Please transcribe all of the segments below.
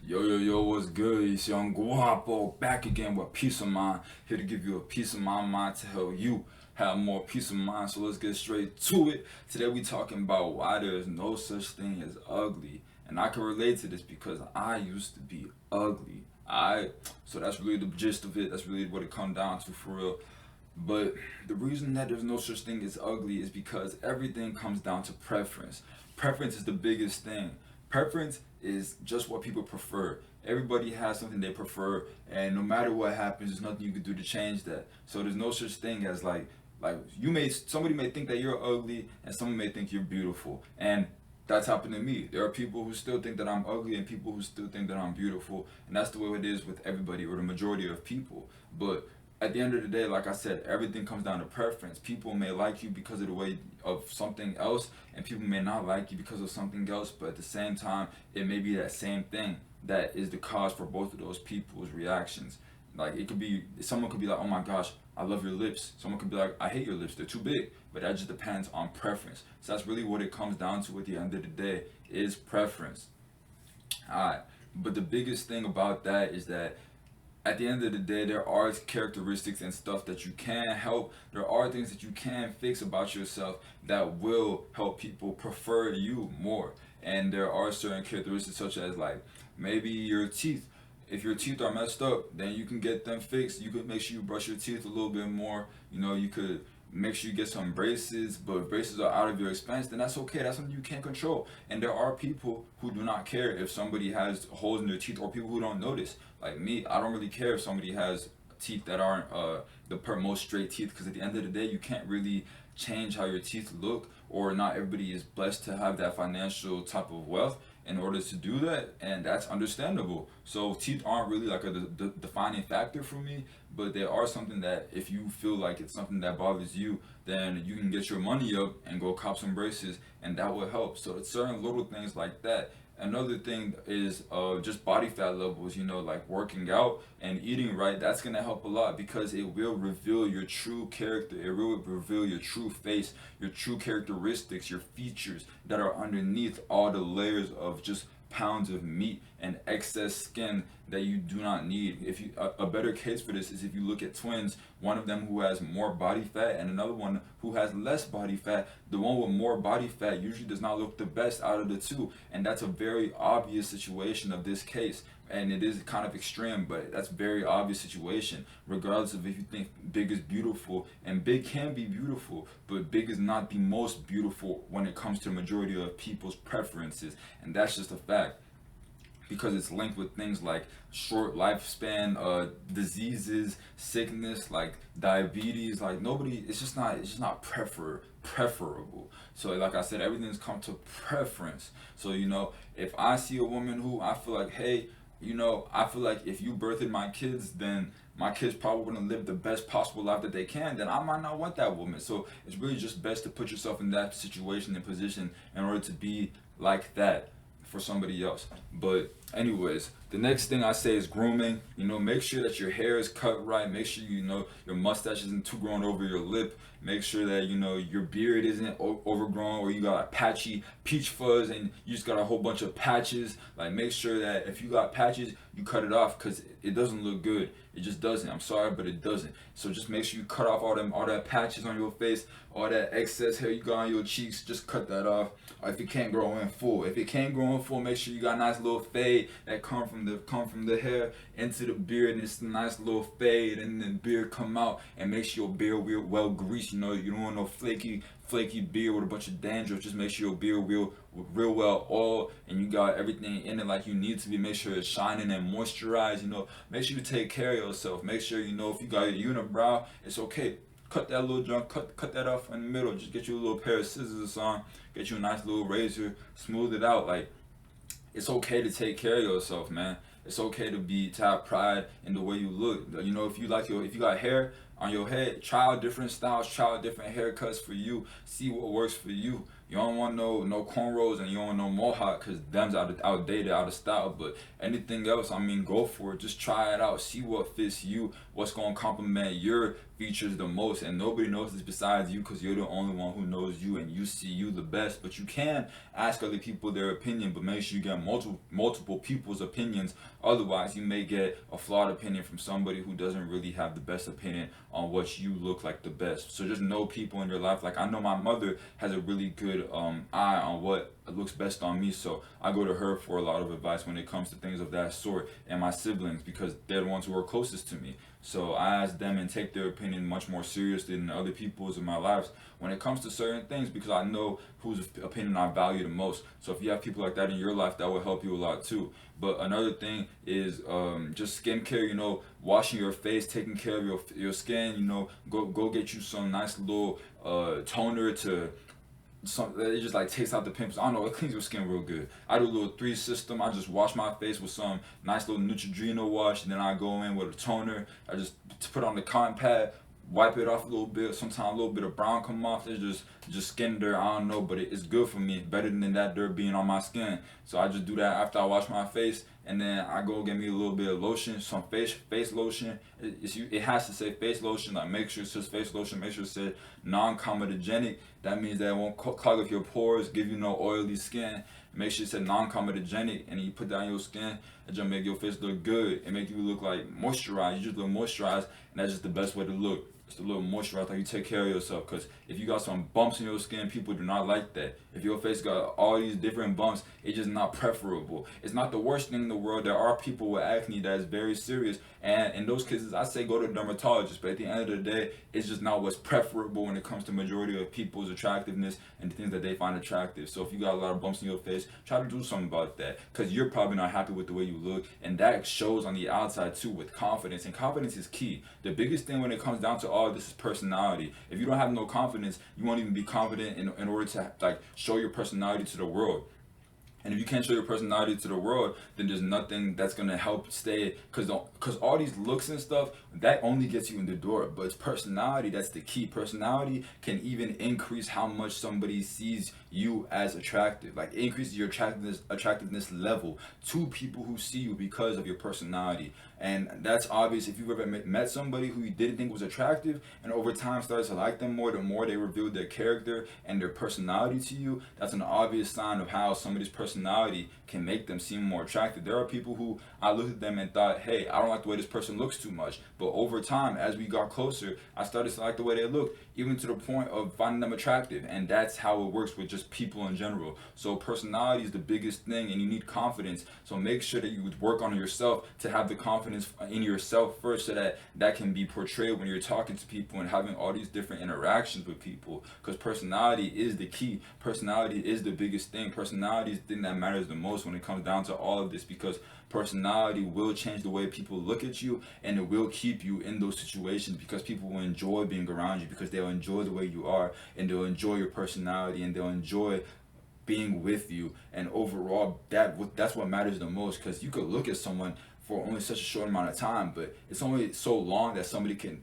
Yo, what's good? It's Young Guapo back again with peace of mind. Here to give you a peace of mind to help you have more peace of mind. So let's get straight to it. Today we talking about why there is no such thing as ugly. And I can relate to this because I used to be ugly. So that's really the gist of it. That's really what it comes down to for real. But the reason that there's no such thing as ugly is because everything comes down to preference. Preference is the biggest thing. Preference is just what people prefer. Everybody has something they prefer, and no matter what happens, there's nothing you can do to change that. So there's no such thing as like somebody may think that you're ugly, and someone may think you're beautiful, and that's happened to me. There are people who still think that I'm ugly, and people who still think that I'm beautiful, and that's the way it is with everybody or the majority of people. But at the end of the day, like I said, everything comes down to preference. People may like you because of the way of something else, and people may not like you because of something else. But at the same time, it may be that same thing that is the cause for both of those people's reactions. Like it could be, someone could be like, "Oh my gosh, I love your lips." Someone could be like, "I hate your lips; they're too big." But that just depends on preference. So that's really what it comes down to at the end of the day is preference. Alright. But the biggest thing about that is that at the end of the day, there are characteristics and stuff that you can help. There are things that you can fix about yourself that will help people prefer you more. And there are certain characteristics, such as like maybe your teeth. If your teeth are messed up, then you can get them fixed. You could make sure you brush your teeth a little bit more. You could make sure you get some braces, but if braces are out of your expense, then that's okay. That's something you can't control. And there are people who do not care if somebody has holes in their teeth, or people who don't notice. Like me, I don't really care if somebody has teeth that aren't most straight teeth, because at the end of the day, you can't really change how your teeth look, or not everybody is blessed to have that financial type of wealth in order to do that, and that's understandable. So teeth aren't really like a defining factor for me, but they are something that if you feel like it's something that bothers you, then you can get your money up and go cop some braces, and that will help. So it's certain little things like that. Another thing is just body fat levels, like working out and eating right. That's going to help a lot because it will reveal your true character. It will reveal your true face, your true characteristics, your features that are underneath all the layers of just pounds of meat and excess skin that you do not need. If you a better case for this is if you look at twins, one of them who has more body fat and another one who has less body fat. The one with more body fat usually does not look the best out of the two, and that's a very obvious situation of this case. And it is kind of extreme, but that's a very obvious situation. Regardless of if you think big is beautiful, and big can be beautiful, but big is not the most beautiful when it comes to the majority of people's preferences, and that's just a fact because it's linked with things like short lifespan, diseases, sickness, like diabetes. Like nobody, it's just not preferable. So like I said, everything's come to preference. So if I see a woman who I feel like, hey, I feel like if you birthed my kids, then my kids probably wouldn't live the best possible life that they can, then I might not want that woman. So it's really just best to put yourself in that situation and position in order to be like that for somebody else. But anyways, the next thing I say is grooming. Make sure that your hair is cut right. Make sure your mustache isn't too grown over your lip. Make sure that your beard isn't overgrown, or you got a patchy peach fuzz and you just got a whole bunch of patches. Like make sure that if you got patches, you cut it off because it doesn't look good. It just doesn't. I'm sorry, but it doesn't. So just make sure you cut off all that patches on your face, all that excess hair you got on your cheeks. Just cut that off. Or if it can't grow in full, make sure you got a nice little fade that come from the hair into the beard, and it's a nice little fade, and then the beard come out, and make sure your beard well greased. You don't want no flaky beard with a bunch of dandruff. Just make sure your beard real well oiled, and you got everything in it like you need to be. Make sure it's shining and moisturized. Make sure you take care of yourself. Make sure if you got a unibrow, it's okay. Cut that little junk, cut that off in the middle. Just get you a little pair of scissors or something. Get you a nice little razor, smooth it out. Like it's okay to take care of yourself, man. It's okay to have pride in the way you look. If you got hair on your head, try out different styles, try out different haircuts for you. See what works for you. You don't want no cornrows, and you don't want no mohawk because them's outdated, out of style. But anything else, I mean, go for it. Just try it out. See what fits you. What's gonna complement your features the most, and nobody knows this besides you because you're the only one who knows you and you see you the best. But you can ask other people their opinion, but make sure you get multiple people's opinions. Otherwise, you may get a flawed opinion from somebody who doesn't really have the best opinion on what you look like the best. So just know people in your life. Like I know my mother has a really good eye on what looks best on me, so I go to her for a lot of advice when it comes to things of that sort, and my siblings because they're the ones who are closest to me. So I ask them and take their opinion much more seriously than other people's in my lives when it comes to certain things because I know whose opinion I value the most. So if you have people like that in your life, that will help you a lot too. But another thing is just skincare. Washing your face, taking care of your skin. Go get you some nice little toner to it just like takes out the pimples. I don't know, it cleans your skin real good. I do a little three system. I just wash my face with some nice little Neutrogena wash, and then I go in with a toner. I just put on the cotton pad, wipe it off a little bit. Sometimes a little bit of brown come off. It's just skin dirt. I don't know, but it's good for me. Better than that dirt being on my skin. So I just do that after I wash my face, and then I go get me a little bit of lotion, some face lotion. It has to say face lotion. Like make sure it says face lotion. Make sure it says non-comedogenic. That means that it won't clog up your pores, give you no oily skin. Make sure it says non-comedogenic, and you put that on your skin. It just make your face look good. It make you look like moisturized. You just look moisturized, and that's just the best way to look. Just a little moisturize, like you take care of yourself. Because if you got some bumps in your skin, people do not like that. If your face got all these different bumps, it's just not preferable. It's not the worst thing in the world. There are people with acne that is very serious, and in those cases, I say go to a dermatologist. But at the end of the day, it's just not what's preferable when it comes to majority of people's attractiveness and the things that they find attractive. So if you got a lot of bumps in your face, try to do something about that, because you're probably not happy with the way you look, and that shows on the outside too with confidence. And confidence is key. The biggest thing when it comes down to all this is personality. If you don't have no confidence, you won't even be confident in order to like show your personality to the world. And if you can't show your personality to the world, then there's nothing that's gonna help stay. Cause all these looks and stuff, that only gets you in the door. But it's personality that's the key. Personality can even increase how much somebody sees you as attractive. Like it increases your attractiveness level to people who see you because of your personality. And that's obvious if you've ever met somebody who you didn't think was attractive, and over time started to like them more. The more they reveal their character and their personality to you, that's an obvious sign of how somebody's personality can make them seem more attractive. There are people who I looked at them and thought, hey, I don't like the way this person looks too much. But over time, as we got closer, I started to like the way they looked, even to the point of finding them attractive. And that's how it works with just people in general. So personality is the biggest thing, and you need confidence. So make sure that you work on yourself to have the confidence in yourself first, so that can be portrayed when you're talking to people and having all these different interactions with people. Because personality is the key. Personality is the biggest thing. Personality is the thing that matters the most when it comes down to all of this, because personality will change the way people look at you, and it will keep you in those situations, because people will enjoy being around you, because they'll enjoy the way you are, and they'll enjoy your personality, and they'll enjoy being with you. And overall, that's what matters the most, because you could look at someone for only such a short amount of time, but it's only so long that somebody can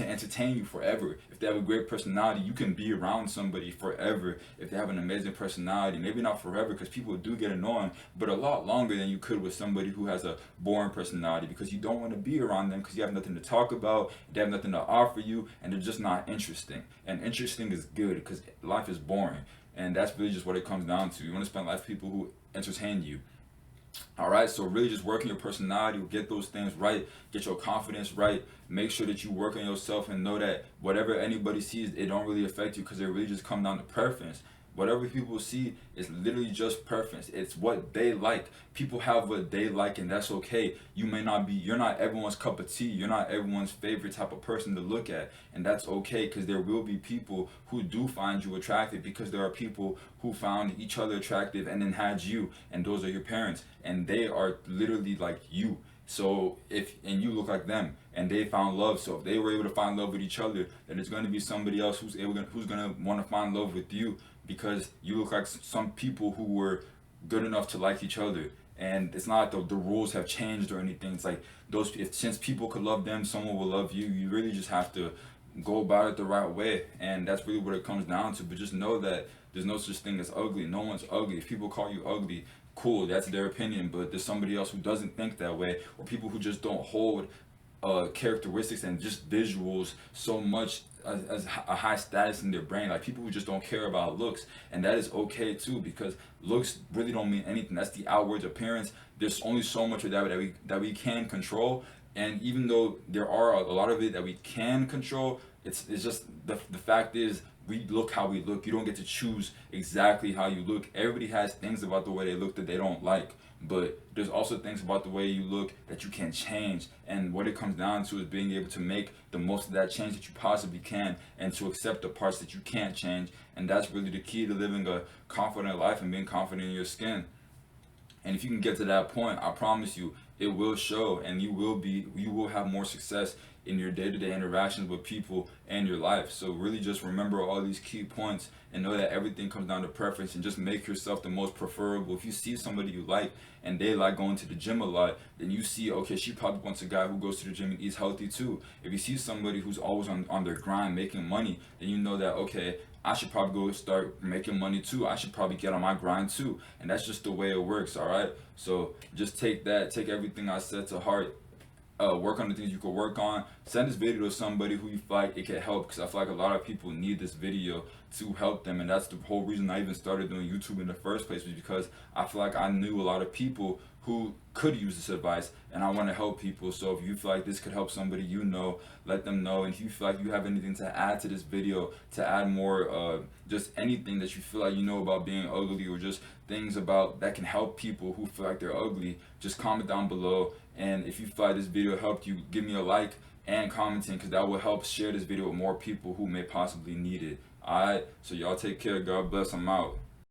entertain you forever. If they have a great personality, you can be around somebody forever if they have an amazing personality. Maybe not forever, because people do get annoying, but a lot longer than you could with somebody who has a boring personality, because you don't want to be around them because you have nothing to talk about, they have nothing to offer you, and they're just not interesting. And interesting is good, because life is boring, and that's really just what it comes down to. You want to spend life with people who entertain you. Alright, so really just working your personality, get those things right, get your confidence right, make sure that you work on yourself, and know that whatever anybody sees, it don't really affect you, because it really just come down to preference. Whatever people see is literally just preference. It's what they like. People have what they like, and that's okay. You're not everyone's cup of tea. You're not everyone's favorite type of person to look at, and that's okay, because there will be people who do find you attractive, because there are people who found each other attractive and then had you, and those are your parents, and they are literally like you. So and you look like them, and they found love. So if they were able to find love with each other, then there's going to be somebody else who's going to want to find love with you, because you look like some people who were good enough to like each other. And it's not like the rules have changed or anything. It's like since people could love them, someone will love you. You really just have to go about it the right way, and that's really what it comes down to. But just know that There's no such thing as ugly. No one's ugly. If people call you ugly, cool, that's their opinion, but there's somebody else who doesn't think that way, or people who just don't hold characteristics and just visuals so much as a high status in their brain, like people who just don't care about looks. And that is okay too, because looks really don't mean anything. That's the outward appearance. There's only so much of that we can control, and even though there are a lot of it that we can control, it's just the fact is, we look how we look. You don't get to choose exactly how you look. Everybody has things about the way they look that they don't like, but there's also things about the way you look that you can change. And what it comes down to is being able to make the most of that change that you possibly can, and to accept the parts that you can't change. And that's really the key to living a confident life and being confident in your skin. And if you can get to that point, I promise you, it will show, and you will have more success in your day-to-day interactions with people and your life. So really just remember all these key points, and know that everything comes down to preference, and just make yourself the most preferable. If you see somebody you like and they like going to the gym a lot, then you see, okay, she probably wants a guy who goes to the gym and eats healthy too. If you see somebody who's always on their grind making money, then you know that, okay, I should probably go start making money too. I should probably get on my grind too. And that's just the way it works, all right? So just take everything I said to heart. Work on the things you could work on. Send this video to somebody who you feel like it can help, because I feel like a lot of people need this video to help them. And that's the whole reason I even started doing YouTube in the first place, was because I feel like I knew a lot of people who could use this advice, and I want to help people. So if you feel like this could help somebody you know, let them know. And if you feel like you have anything to add to this video, to add more, just anything that you feel like you know about being ugly, or just things about that can help people who feel like they're ugly, just comment down below. And if you feel like this video helped you, give me a like and commenting, because that will help share this video with more people who may possibly need it. Alright, so y'all take care. God bless. I'm out.